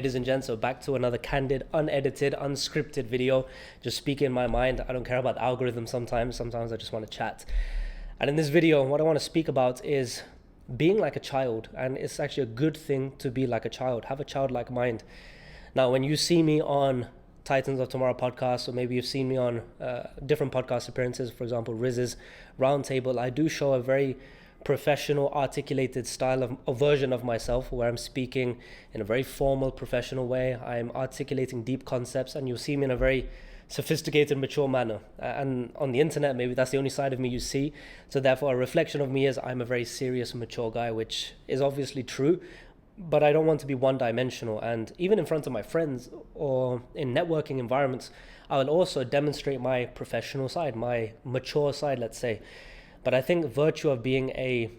Ladies and gents, so back to another candid, unedited, unscripted video. Just speaking my mind. I don't care about the algorithm sometimes. Sometimes I just want to chat. And in this video, what I want to speak about is being like a child. And it's actually a good thing to be like a child. Have a childlike mind. Now, when you see me on Titans of Tomorrow podcast, or maybe you've seen me on different podcast appearances, for example, Riz's Roundtable, I do show a very professional, articulated style of a version of myself where I'm speaking in a very formal, professional way. I'm articulating deep concepts, and you'll see me in a very sophisticated, mature manner. And on the internet, maybe that's the only side of me you see. So therefore, a reflection of me is I'm a very serious, mature guy, which is obviously true, but I don't want to be one-dimensional. And even in front of my friends or in networking environments, I will also demonstrate my professional side, my mature side, let's say. But I think virtue of being a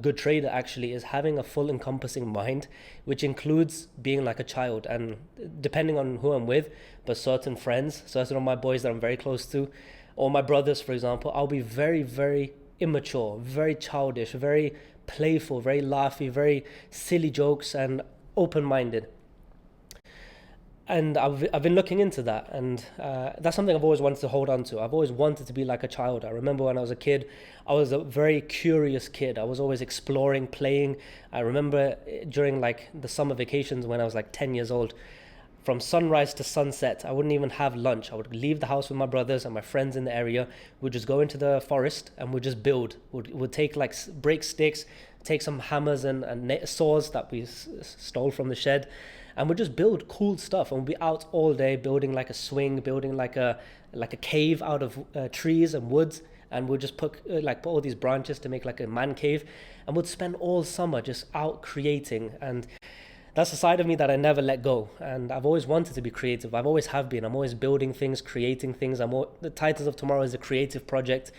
good trader actually is having a full encompassing mind, which includes being like a child. And depending on who I'm with, but certain friends, certain of my boys that I'm very close to, or my brothers, for example, I'll be very, very immature, very childish, very playful, very laughy, very silly jokes, and open-minded. And I've been looking into that, and that's something I've always wanted to hold on to. I've always wanted to be like a child. I remember when I was a kid, I was a very curious kid. I was always exploring, playing. I remember during like the summer vacations when I was like 10 years old, from sunrise to sunset, I wouldn't even have lunch. I would leave the house with my brothers and my friends in the area. We'd just go into the forest and we'd just build. We'd take like break sticks, take some hammers and saws that we stole from the shed, and we'd just build cool stuff. And we'd be out all day building like a swing, building like a cave out of trees and woods. And we'd just put all these branches to make like a man cave. And we'd spend all summer just out creating. And that's a side of me that I never let go. And I've always wanted to be creative. I've always have been. I'm always building things, creating things. The Titans of Tomorrow is a creative project.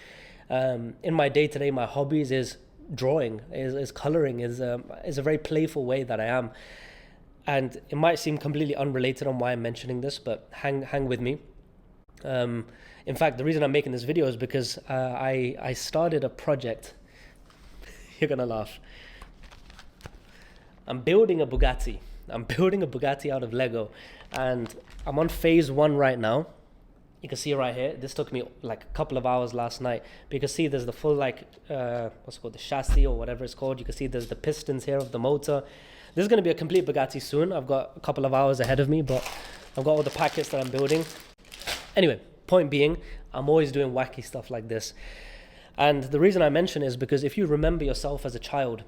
In my day-to-day, my hobbies is drawing, is coloring, is a very playful way that I am. And it might seem completely unrelated on why I'm mentioning this, but hang with me. In fact, the reason I'm making this video is because I started a project. You're gonna laugh. I'm building a Bugatti. I'm building a Bugatti out of Lego, and I'm on phase 1 right now. You can see it right here. This took me like a couple of hours last night. But you can see there's the full what's it called, the chassis or whatever it's called. You can see there's the pistons here of the motor. This is going to be a complete Bugatti soon. I've got a couple of hours ahead of me, but I've got all the packets that I'm building. Anyway, point being, I'm always doing wacky stuff like this. And the reason I mention is because if you remember yourself as a child,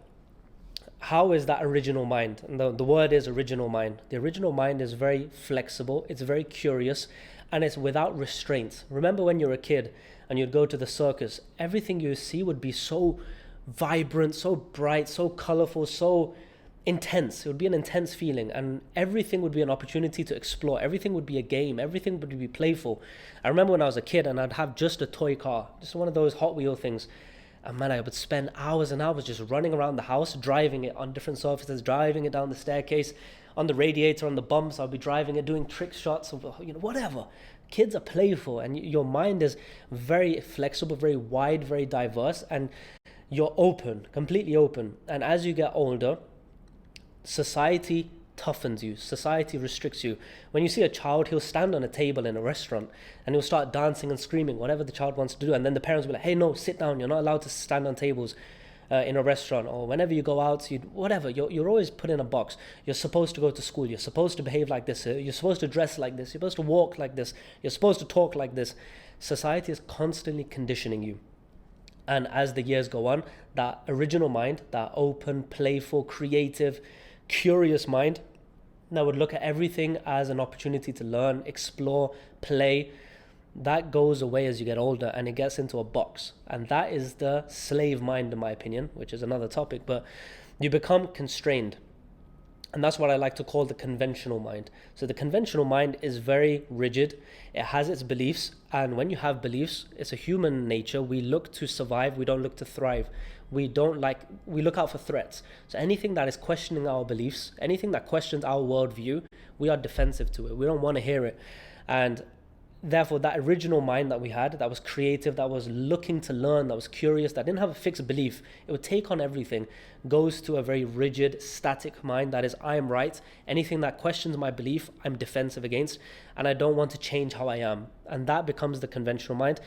how is that original mind? And the word is original mind. The original mind is very flexible, it's very curious, and it's without restraints. Remember when you're a kid and you'd go to the circus, everything you see would be so vibrant, so bright, so colorful, so intense. It would be an intense feeling, and everything would be an opportunity to explore. Everything would be a game. Everything would be playful. I remember when I was a kid and I'd have just a toy car, just one of those Hot Wheel things. And man, I would spend hours and hours just running around the house, driving it on different surfaces, driving it down the staircase, on the radiator, on the bumps. I'll be driving it, doing trick shots, of, whatever. Kids are playful, and your mind is very flexible, very wide, very diverse, and you're open, completely open. And as you get older, society toughens you, society restricts you. When you see a child, he'll stand on a table in a restaurant and he'll start dancing and screaming, whatever the child wants to do. And then the parents will be like, hey, no, sit down. You're not allowed to stand on tables in a restaurant, or whenever you go out, whatever. You're always put in a box. You're supposed to go to school. You're supposed to behave like this. You're supposed to dress like this. You're supposed to walk like this. You're supposed to talk like this. Society is constantly conditioning you. And as the years go on, that original mind, that open, playful, creative, curious mind that would look at everything as an opportunity to learn, explore, play, that goes away as you get older, and it gets into a box. And that is the slave mind, in my opinion, which is another topic. But you become constrained, and that's what I like to call the conventional mind. So the conventional mind is very rigid. It has its beliefs, and when you have beliefs, it's a human nature. We look to survive, we don't look to thrive. We look out for threats. So anything that is questioning our beliefs, anything that questions our worldview, we are defensive to it. We don't want to hear it. And therefore, that original mind that we had, that was creative, that was looking to learn, that was curious, that didn't have a fixed belief, it would take on everything, goes to a very rigid, static mind that is, I am right. Anything that questions my belief, I'm defensive against, and I don't want to change how I am. And that becomes the conventional mind.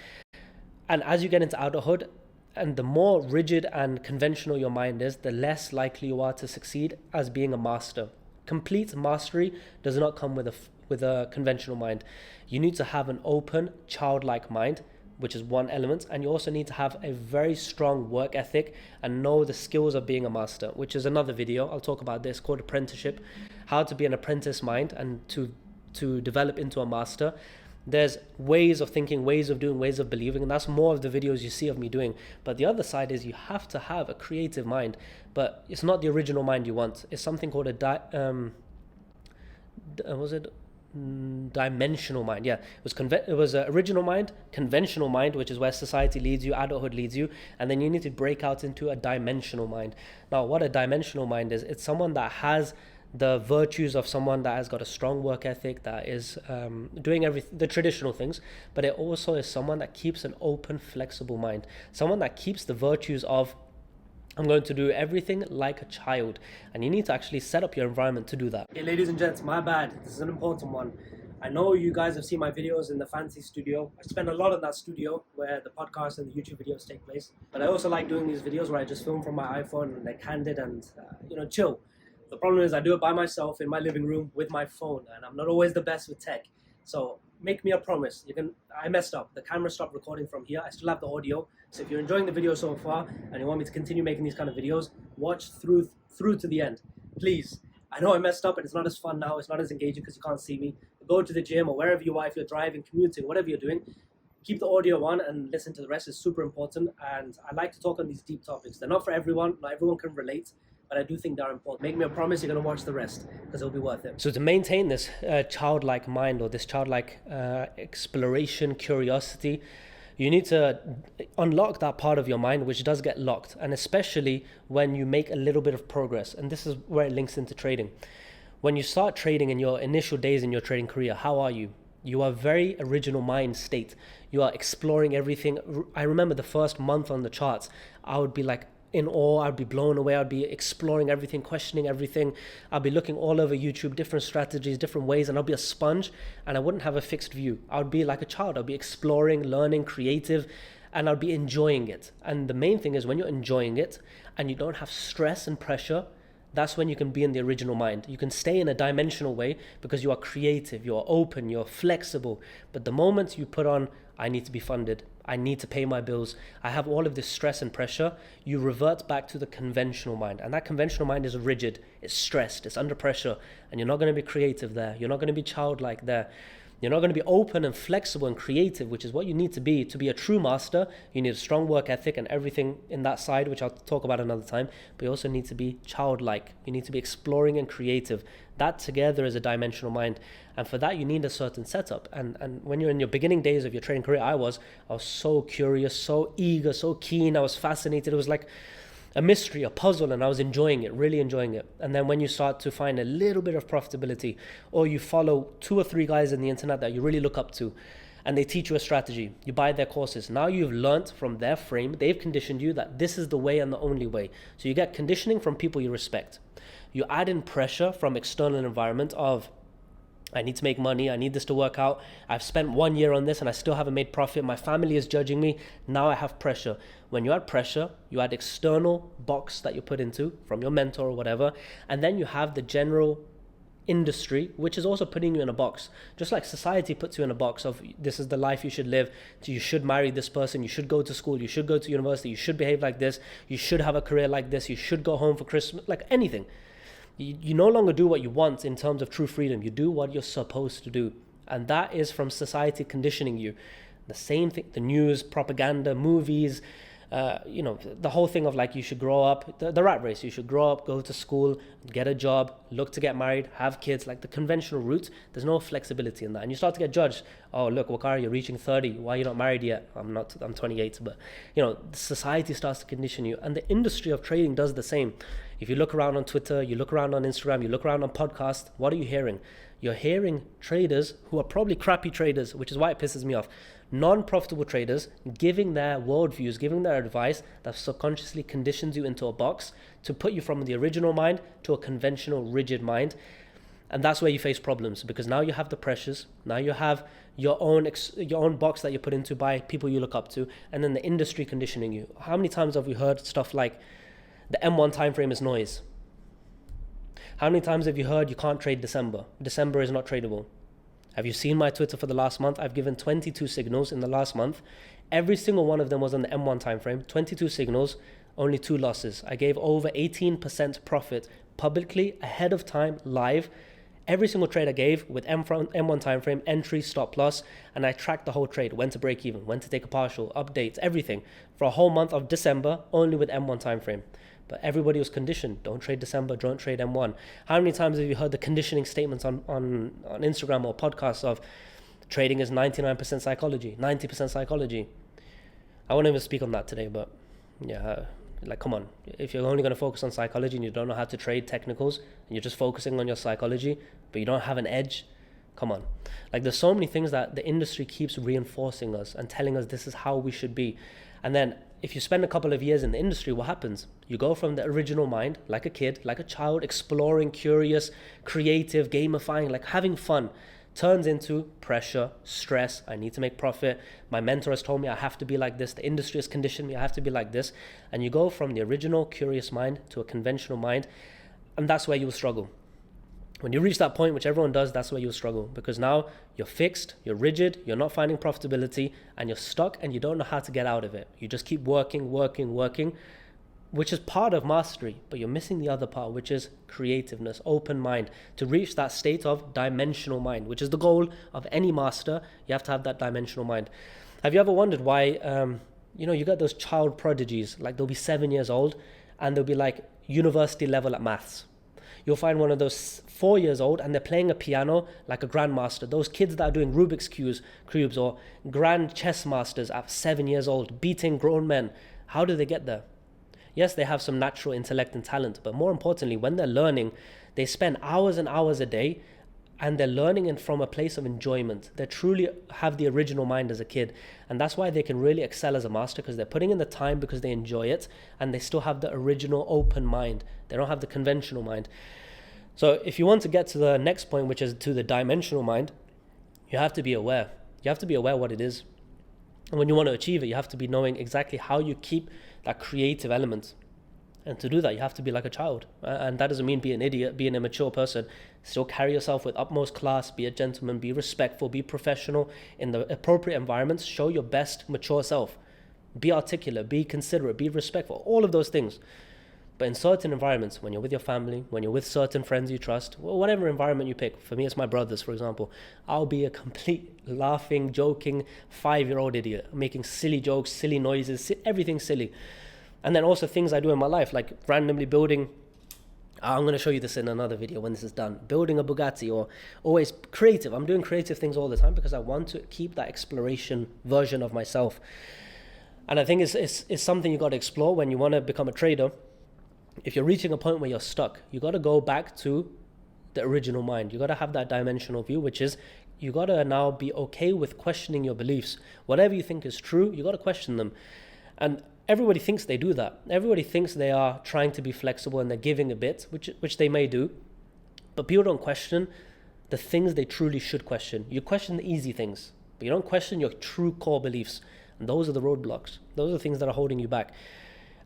And as you get into adulthood, and the more rigid and conventional your mind is, the less likely you are to succeed as being a master. Complete mastery does not come with a conventional mind. You need to have an open, childlike mind, which is one element, and you also need to have a very strong work ethic and know the skills of being a master, which is another video. I'll talk about this, called apprenticeship, how to be an apprentice mind and to develop into a master. There's ways of thinking, ways of doing, ways of believing, and that's more of the videos you see of me doing. But the other side is you have to have a creative mind, but it's not the original mind you want. It's something called a dimensional mind. Yeah, it was an original mind, conventional mind, which is where society leads you, adulthood leads you, and then you need to break out into a dimensional mind. Now, what a dimensional mind is, it's someone that has the virtues of someone that has got a strong work ethic, that is doing the traditional things, but it also is someone that keeps an open, flexible mind, someone that keeps the virtues of, I'm going to do everything like a child. And you need to actually set up your environment to do that. Hey, ladies and gents, my bad. This is an important one. I know you guys have seen my videos in the fancy studio. I spend a lot in that studio where the podcast and the YouTube videos take place. But I also like doing these videos where I just film from my iPhone and they're candid and, chill. The problem is I do it by myself in my living room with my phone, and I'm not always the best with tech. So make me a promise. I messed up. The camera stopped recording from here. I still have the audio. So if you're enjoying the video so far and you want me to continue making these kind of videos, watch through to the end, please. I know I messed up and it's not as fun now. It's not as engaging because you can't see me. Go to the gym or wherever you are, if you're driving, commuting, whatever you're doing, keep the audio on and listen to the rest. It's super important. And I like to talk on these deep topics. They're not for everyone. Not everyone can relate, but I do think they're important. Make me a promise you're going to watch the rest, because it'll be worth it. So to maintain this childlike mind, or this childlike exploration, curiosity, you need to unlock that part of your mind which does get locked, and especially when you make a little bit of progress. And this is where it links into trading. When you start trading in your initial days in your trading career, how are you? You are very original mind state. You are exploring everything. I remember the first month on the charts, I would be like in awe, I'd be blown away, I'd be exploring everything, questioning everything. I'd be looking all over YouTube, different strategies, different ways, and I'd be a sponge and I wouldn't have a fixed view. I would be like a child. I'd be exploring, learning, creative, and I'd be enjoying it. And the main thing is, when you're enjoying it and you don't have stress and pressure, that's when you can be in the original mind. You can stay in a dimensional way because you are creative, you're open, you're flexible. But the moment you put on, I need to be funded, I need to pay my bills, I have all of this stress and pressure, you revert back to the conventional mind. And that conventional mind is rigid, it's stressed, it's under pressure, and you're not going to be creative there. You're not going to be childlike there. You're not going to be open and flexible and creative, which is what you need to be. To be a true master, you need a strong work ethic and everything in that side, which I'll talk about another time. But you also need to be childlike. You need to be exploring and creative. That together is a dimensional mind. And for that, you need a certain setup. And when you're in your beginning days of your trading career, I was so curious, so eager, so keen. I was fascinated. It was like a mystery, a puzzle, and I was enjoying it, really enjoying it. And then when you start to find a little bit of profitability, or you follow 2 or 3 guys on the internet that you really look up to, and they teach you a strategy, you buy their courses. Now you've learnt from their frame, they've conditioned you that this is the way and the only way. So you get conditioning from people you respect. You add in pressure from external environment of, I need to make money, I need this to work out, I've spent 1 year on this and I still haven't made profit, my family is judging me, now I have pressure. When you add pressure, you add external box that you put into from your mentor or whatever, and then you have the general industry, which is also putting you in a box. Just like society puts you in a box of, this is the life you should live, so you should marry this person, you should go to school, you should go to university, you should behave like this, you should have a career like this, you should go home for Christmas, like anything. You no longer do what you want in terms of true freedom. You do what you're supposed to do. And that is from society conditioning you. The same thing, the news, propaganda, movies, the whole thing of like, you should grow up, the rat race, you should grow up, go to school, get a job, look to get married, have kids, like the conventional route. There's no flexibility in that. And you start to get judged. Oh, look, Waqar, you're reaching 30. Why are you not married yet? I'm 28, but society starts to condition you. And the industry of trading does the same. If you look around on Twitter, you look around on Instagram, you look around on podcasts, what are you hearing? You're hearing traders who are probably crappy traders, which is why it pisses me off. Non-profitable traders giving their worldviews, giving their advice that subconsciously conditions you into a box to put you from the original mind to a conventional, rigid mind. And that's where you face problems, because now you have the pressures, now you have your own box that you're put into by people you look up to, and then the industry conditioning you. How many times have we heard stuff like the M1 time frame is noise? How many times have you heard you can't trade December? December is not tradable. Have you seen my Twitter for the last month? I've given 22 signals in the last month. Every single one of them was on the M1 time frame. 22 signals, only 2 losses. I gave over 18% profit publicly, ahead of time, live. Every single trade I gave with M1 time frame, entry, stop loss, and I tracked the whole trade, when to break even, when to take a partial, updates, everything for a whole month of December, only with M1 time frame. But everybody was conditioned. Don't trade December, don't trade M1. How many times have you heard the conditioning statements on Instagram or podcasts of trading is 99% psychology, 90% psychology? I won't even speak on that today, but yeah, like, come on. If you're only going to focus on psychology and you don't know how to trade technicals and you're just focusing on your psychology, but you don't have an edge, come on. Like, there's so many things that the industry keeps reinforcing us and telling us this is how we should be. And then if you spend a couple of years in the industry, what happens? You go from the original mind, like a kid, like a child, exploring, curious, creative, gamifying, like having fun, turns into pressure, stress. I need to make profit. My mentor has told me I have to be like this. The industry has conditioned me I have to be like this. And you go from the original curious mind to a conventional mind, and that's where you will struggle. When you reach that point, which everyone does, that's where you'll struggle, because now you're fixed, you're rigid, you're not finding profitability, and you're stuck and you don't know how to get out of it. You just keep working, which is part of mastery, but you're missing the other part, which is creativeness, open mind. To reach that state of dimensional mind, which is the goal of any master, you have to have that dimensional mind. Have you ever wondered why, you got those child prodigies, like they'll be 7 years old and they'll be like university level at maths. You'll find one of those 4 years old and they're playing a piano like a grandmaster. Those kids that are doing Rubik's cubes or grand chess masters at 7 years old, beating grown men. How do they get there? Yes, they have some natural intellect and talent, but more importantly, when they're learning, they spend hours and hours a day, and they're learning from a place of enjoyment. They truly have the original mind as a kid, and that's why they can really excel as a master, because they're putting in the time because they enjoy it, and they still have the original open mind. They don't have the conventional mind. So if you want to get to the next point, which is to the dimensional mind, you have to be aware. You have to be aware what it is. And when you want to achieve it, you have to be knowing exactly how you keep that creative element. And to do that, you have to be like a child. And that doesn't mean be an idiot, be an immature person. Still carry yourself with utmost class, be a gentleman, be respectful, be professional in the appropriate environments. Show your best mature self. Be articulate, be considerate, be respectful, all of those things. But in certain environments, when you're with your family, when you're with certain friends you trust, whatever environment you pick, for me it's my brothers, for example, I'll be a complete laughing, joking 5-year-old idiot, making silly jokes, silly noises, everything silly. And then also things I do in my life, like randomly building, I'm going to show you this in another video when this is done, building a Bugatti, or always creative. I'm doing creative things all the time because I want to keep that exploration version of myself. And I think it's something you got to explore when you want to become a trader. If you're reaching a point where you're stuck, you got to go back to the original mind. You got to have that dimensional view, which is you got to now be okay with questioning your beliefs. Whatever you think is true, you got to question them. And everybody thinks they do that. Everybody thinks they are trying to be flexible and they're giving a bit, which they may do. But people don't question the things they truly should question. You question the easy things, but you don't question your true core beliefs. And those are the roadblocks. Those are the things that are holding you back.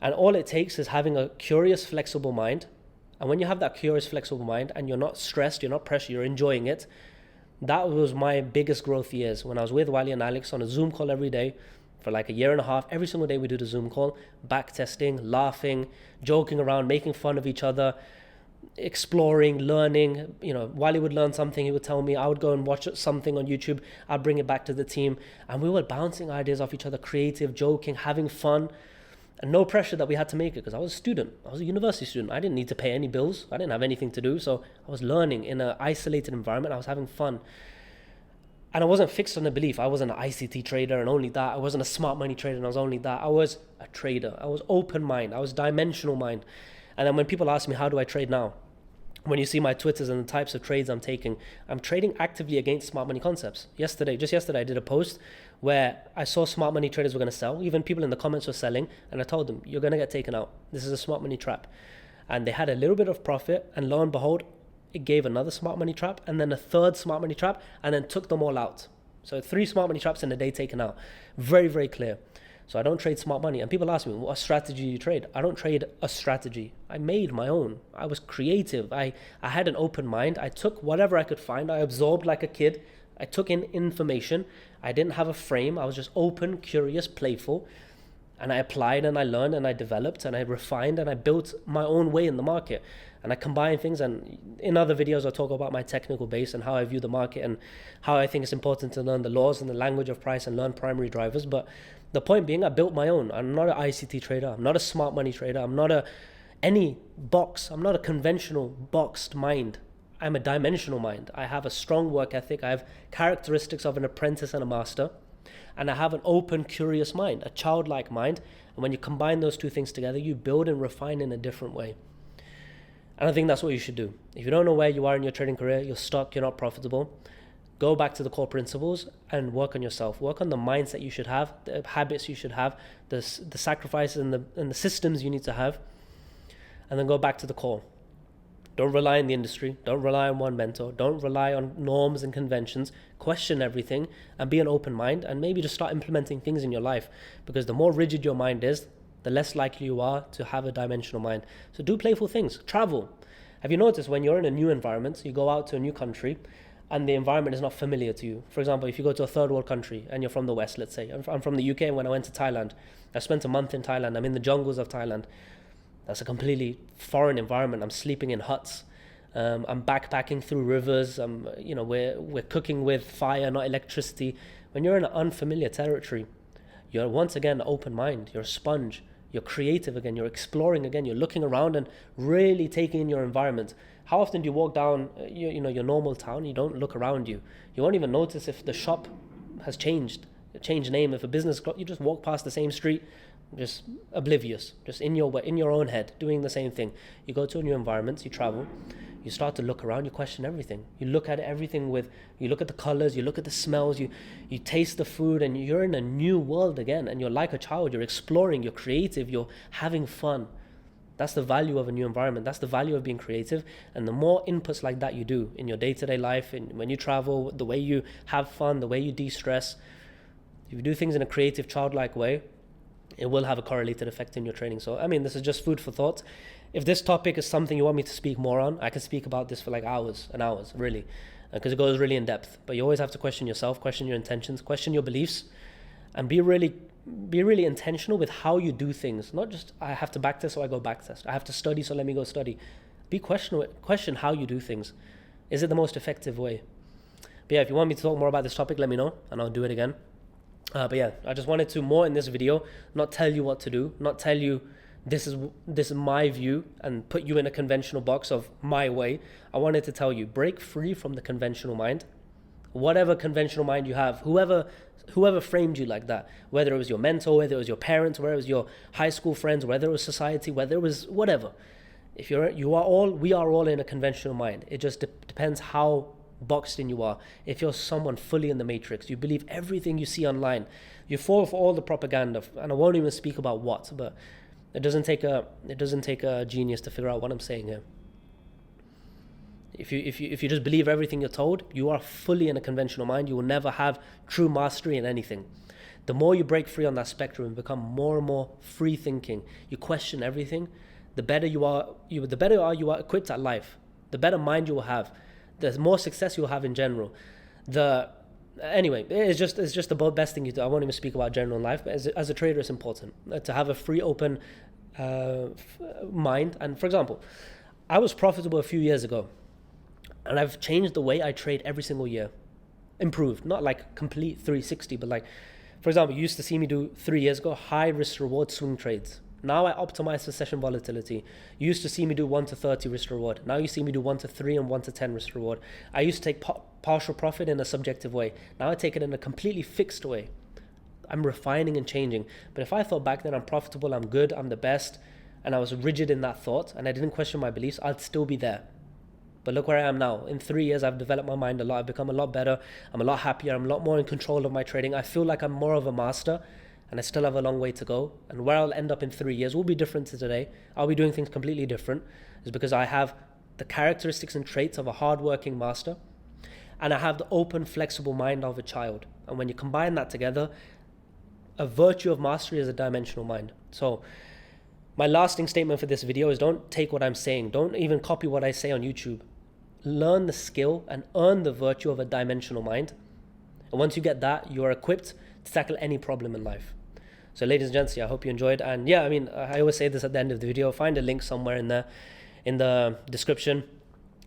And all it takes is having a curious, flexible mind. And when you have that curious, flexible mind and you're not stressed, you're not pressured, you're enjoying it. That was my biggest growth years when I was with Wally and Alex on a Zoom call every day for like a year and a half. Every single day we do the Zoom call, back testing, laughing, joking around, making fun of each other, exploring, learning. Wally would learn something, he would tell me, I would go and watch something on YouTube, I'd bring it back to the team, and we were bouncing ideas off each other, creative, joking, having fun. And no pressure that we had to make it, because I was a student. I was a university student. I didn't need to pay any bills. I didn't have anything to do. So I was learning in an isolated environment. I was having fun. And I wasn't fixed on a belief. I wasn't an ICT trader and only that. I wasn't a smart money trader and I was only that. I was a trader. I was open mind. I was dimensional mind. And then when people ask me, how do I trade now? When you see my Twitters and the types of trades I'm taking, I'm trading actively against smart money concepts. Just yesterday, I did a post where I saw smart money traders were going to sell. Even people in the comments were selling, and I told them, you're going to get taken out. This is a smart money trap. And they had a little bit of profit, and lo and behold, it gave another smart money trap, and then a third smart money trap, and then took them all out. So 3 smart money traps in a day taken out. Very, very clear. So I don't trade smart money. And people ask me, what strategy do you trade? I don't trade a strategy. I made my own. I was creative. I had an open mind. I took whatever I could find. I absorbed like a kid. I took in information. I didn't have a frame. I was just open, curious, playful. And I applied and I learned and I developed and I refined and I built my own way in the market. And I combine things, and in other videos I'll talk about my technical base and how I view the market and how I think it's important to learn the laws and the language of price and learn primary drivers. But the point being, I built my own. I'm not an ICT trader. I'm not a smart money trader. I'm not any box. I'm not a conventional boxed mind. I'm a dimensional mind. I have a strong work ethic. I have characteristics of an apprentice and a master. And I have an open, curious mind, a childlike mind. And when you combine those two things together, you build and refine in a different way. And I think that's what you should do. If you don't know where you are in your trading career, you're stuck, you're not profitable, go back to the core principles and work on yourself. Work on the mindset you should have, the habits you should have, the sacrifices and the systems you need to have, and then go back to the core. Don't rely on the industry. Don't rely on one mentor. Don't rely on norms and conventions. Question everything and be an open mind, and maybe just start implementing things in your life, because the more rigid your mind is, the less likely you are to have a dimensional mind. So do playful things. Travel. Have you noticed when you're in a new environment, you go out to a new country and the environment is not familiar to you? For example, if you go to a third world country and you're from the West, let's say. I'm from the UK, and when I went to Thailand, I spent a month in Thailand. I'm in the jungles of Thailand. That's a completely foreign environment. I'm sleeping in huts. I'm backpacking through rivers. We're cooking with fire, not electricity. When you're in an unfamiliar territory, you're once again an open mind. You're a sponge. You're creative again. You're exploring again. You're looking around and really taking in your environment. How often do you walk down your normal town? You don't look around you. You won't even notice if the shop has changed name. If a business, you just walk past the same street, just oblivious, just in your own head, doing the same thing. You go to a new environment, you travel, you start to look around, you question everything. You look at everything you look at the colors, you look at the smells, you taste the food, and you're in a new world again, and you're like a child. You're exploring, you're creative, you're having fun. That's the value of a new environment. That's the value of being creative. And the more inputs like that you do in your day-to-day life, and when you travel, the way you have fun, the way you de-stress, if you do things in a creative, childlike way, it will have a correlated effect in your training. So, this is just food for thought. If this topic is something you want me to speak more on, I can speak about this for like hours and hours, really, because it goes really in depth. But you always have to question yourself, question your intentions, question your beliefs, and be really intentional with how you do things. Not just, I have to backtest, so I go backtest. I have to study, so let me go study. Question how you do things. Is it the most effective way? But yeah, if you want me to talk more about this topic, let me know, and I'll do it again. But yeah, I just wanted to, more in this video, not tell you what to do, not tell you this is my view and put you in a conventional box of my way. I wanted to tell you, break free from the conventional mind. Whatever conventional mind you have, whoever framed you like that, whether it was your mentor, whether it was your parents, whether it was your high school friends, whether it was society, whether it was whatever. We are all in a conventional mind. It just depends how boxed in you are. If you're someone fully in the matrix, you believe everything you see online, you fall for all the propaganda, and I won't even speak about what, but it doesn't take a genius to figure out what I'm saying here. If you just believe everything you're told, you are fully in a conventional mind. You will never have true mastery in anything. The more you break free on that spectrum and become more and more free thinking, you question everything, the better you are equipped at life, the better mind you will have, the more success you'll have in general. Anyway, it's just the best thing you do. I won't even speak about general life, but as a trader, it's important to have a free, open mind. And for example, I was profitable a few years ago, and I've changed the way I trade every single year. Improved, not like complete 360, but like, for example, you used to see me do 3 years ago high risk reward swing trades. Now I optimize for session volatility. You used to see me do 1 to 30 risk reward. Now you see me do 1 to 3 and 1 to 10 risk reward. I used to take partial profit in a subjective way. Now I take it in a completely fixed way. I'm refining and changing. But if I thought back then I'm profitable, I'm good, I'm the best, and I was rigid in that thought and I didn't question my beliefs, I'd still be there. But look where I am now. In 3 years, I've developed my mind a lot. I've become a lot better. I'm a lot happier. I'm a lot more in control of my trading. I feel like I'm more of a master, and I still have a long way to go. And where I'll end up in 3 years will be different to today. I'll be doing things completely different. It's because I have the characteristics and traits of a hardworking master, and I have the open, flexible mind of a child. And when you combine that together, a virtue of mastery is a dimensional mind. So my lasting statement for this video is, don't take what I'm saying. Don't even copy what I say on YouTube. Learn the skill and earn the virtue of a dimensional mind. And once you get that, you are equipped to tackle any problem in life. So ladies and gents, I hope you enjoyed. And yeah, I mean, I always say this at the end of the video. Find a link somewhere in the description.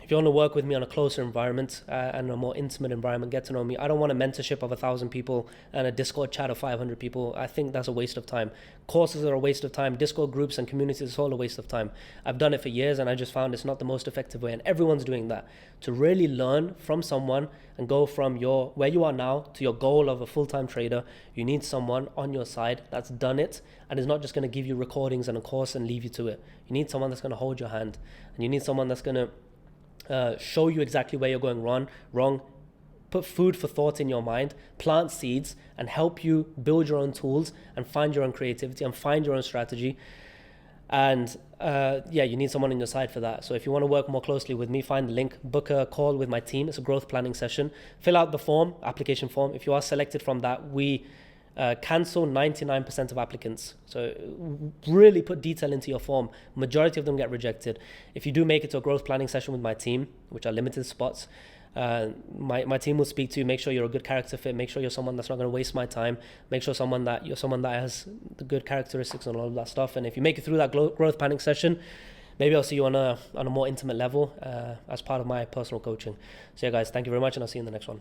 If you want to work with me on a closer environment and a more intimate environment, get to know me. I don't want a mentorship of 1,000 people and a Discord chat of 500 people. I think that's a waste of time. Courses are a waste of time. Discord groups and communities is all a waste of time. I've done it for years and I just found it's not the most effective way. And everyone's doing that. To really learn from someone and go from where you are now to your goal of a full-time trader, you need someone on your side that's done it and is not just going to give you recordings and a course and leave you to it. You need someone that's going to hold your hand, and you need someone that's going to show you exactly where you're going wrong, put food for thought in your mind, plant seeds, and help you build your own tools and find your own creativity and find your own strategy. And yeah, you need someone on your side for that. So if you want to work more closely with me, find the link, book a call with my team. It's a growth planning session. Fill out the form, application form. If you are selected from that, we cancel 99% of applicants. So really put detail into your form. Majority of them get rejected. If you do make it to a growth planning session with my team, which are limited spots, my team will speak to you. Make sure you're a good character fit. Make sure you're someone that's not going to waste my time. Make sure you're someone that has the good characteristics and all of that stuff. And if you make it through that growth planning session, maybe I'll see you on a more intimate level as part of my personal coaching. So yeah, guys, thank you very much, and I'll see you in the next one.